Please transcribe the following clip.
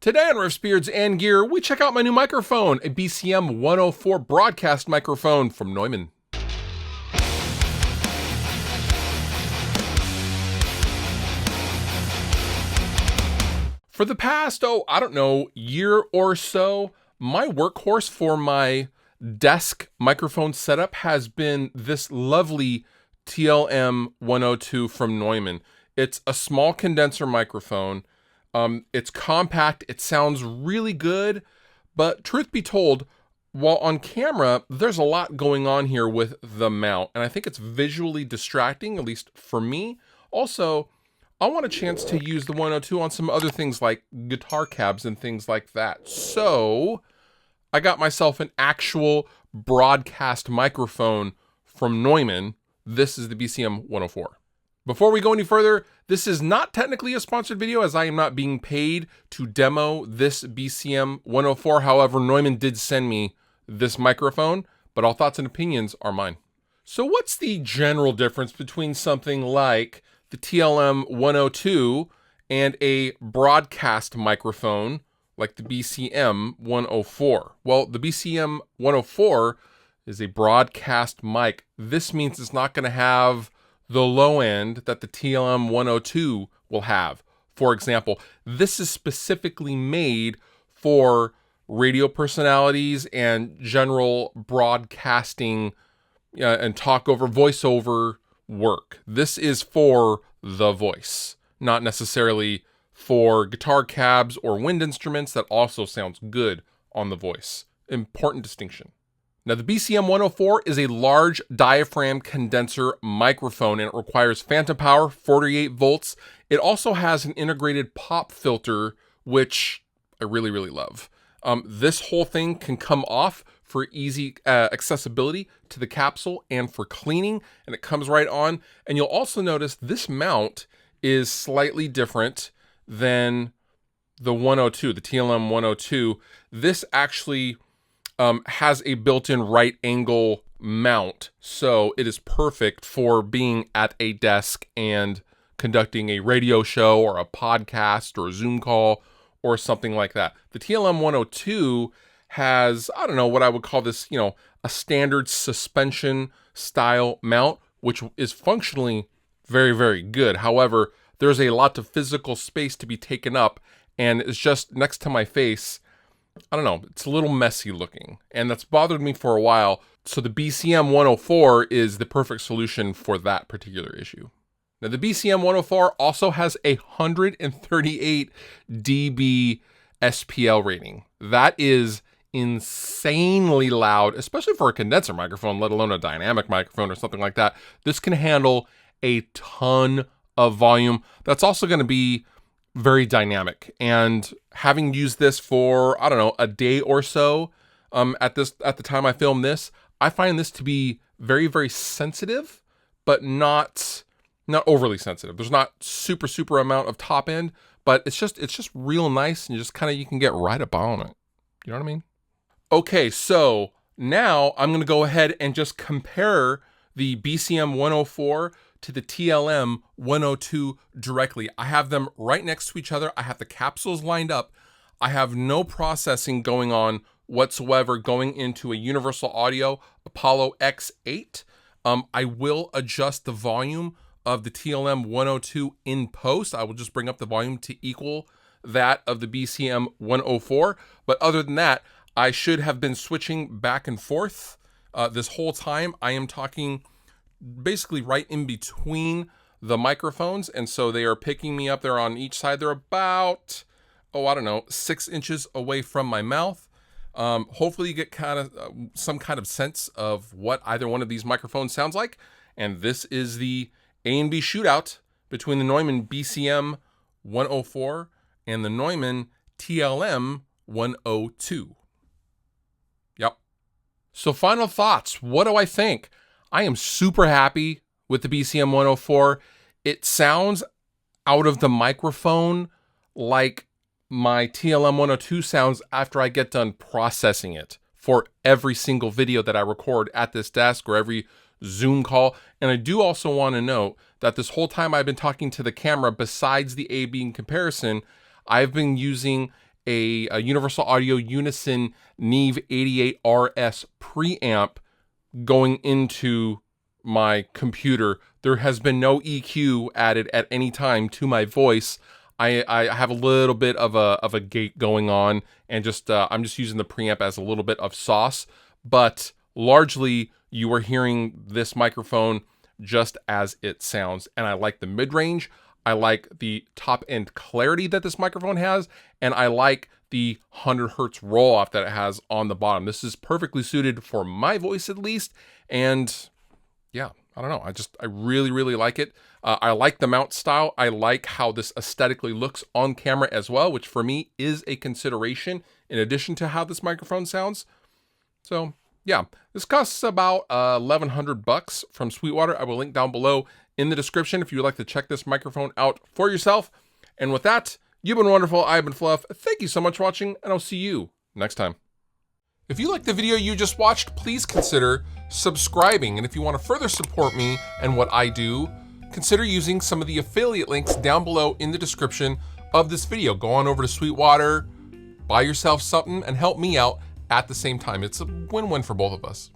Today on Riffs, Beards, and Gear, we check out my new microphone, a BCM-104 broadcast microphone from Neumann. For the past, year or so, my workhorse for my desk microphone setup has been this lovely TLM-102 from Neumann. It's a small condenser microphone. It's compact, it sounds really good, but truth be told, while on camera, there's a lot going on here with the mount, and I think it's visually distracting, at least for me. Also, I want a chance to use the 102 on some other things like guitar cabs and things like that. So, I got myself an actual broadcast microphone from Neumann. This is the BCM-104. Before we go any further, this is not technically a sponsored video as I am not being paid to demo this BCM-104. However, Neumann did send me this microphone, but all thoughts and opinions are mine. So what's the general difference between something like the TLM-102 and a broadcast microphone like the BCM-104? Well, the BCM-104 is a broadcast mic. This means it's not going to have the low end that the TLM-102 will have. For example, this is specifically made for radio personalities and general broadcasting and talk over voiceover work. This is for the voice, not necessarily for guitar cabs or wind instruments that also sounds good on the voice. Important distinction. Now, the BCM-104 is a large diaphragm condenser microphone, and it requires phantom power, 48 volts. It also has an integrated pop filter, which I really, really love. This whole thing can come off for easy accessibility to the capsule and for cleaning, and it comes right on. And you'll also notice this mount is slightly different than the 102, the TLM-102. This actually has a built-in right angle mount, so it is perfect for being at a desk and conducting a radio show or a podcast or a Zoom call or something like that. The TLM-102 has, I don't know what I would call this, a standard suspension style mount, which is functionally very, very good. However, there's a lot of physical space to be taken up, and it's just next to my face. I don't know, it's a little messy looking, and that's bothered me for a while, so the BCM-104 is the perfect solution for that particular issue. Now, the BCM-104 also has a 138 dB SPL rating. That is insanely loud, especially for a condenser microphone, let alone a dynamic microphone or something like that. This can handle a ton of volume. That's also going to be very dynamic, and having used this for, I don't know, a day or so at the time I filmed this, I find this to be very, very sensitive, but not overly sensitive. There's not super amount of top end, but it's just real nice, and you can get right up on it. You know what I mean? Okay, so now I'm gonna go ahead and just compare the BCM-104 to the TLM-102 directly. I have them right next to each other. I have the capsules lined up. I have no processing going on whatsoever going into a Universal Audio Apollo X8. I will adjust the volume of the TLM-102 in post. I will just bring up the volume to equal that of the BCM-104. But other than that, I should have been switching back and forth this whole time. I am talking basically right in between the microphones, and so they are picking me up there on each side. They're about, 6 inches away from my mouth. Hopefully you get some kind of sense of what either one of these microphones sounds like, and this is the A and B shootout between the Neumann BCM-104 and the Neumann TLM-102. Yep. So final thoughts. What do I think? I am super happy with the BCM-104. It sounds out of the microphone like my TLM-102 sounds after I get done processing it for every single video that I record at this desk or every Zoom call. And I do also want to note that this whole time I've been talking to the camera, besides the A-B comparison, I've been using a Universal Audio Unison Neve 88RS preamp going into my computer. There has been no EQ added at any time to my voice. I have a little bit of a gate going on, and just I'm just using the preamp as a little bit of sauce, but largely you are hearing this microphone just as it sounds. And I like the mid-range, I like the top end clarity that this microphone has, and I like the 100 hertz roll off that it has on the bottom. This is perfectly suited for my voice at least, and yeah, I don't know. I really, really like it. I like the mount style. I like how this aesthetically looks on camera as well, which for me is a consideration in addition to how this microphone sounds. So yeah, this costs about $1,100 from Sweetwater. I will link down below in the description if you would like to check this microphone out for yourself. And with that, you've been wonderful. I've been Fluff. Thank you so much for watching, and I'll see you next time. If you liked the video you just watched, please consider subscribing. And if you want to further support me and what I do, consider using some of the affiliate links down below in the description of this video. Go on over to Sweetwater, buy yourself something, and help me out at the same time. It's a win-win for both of us.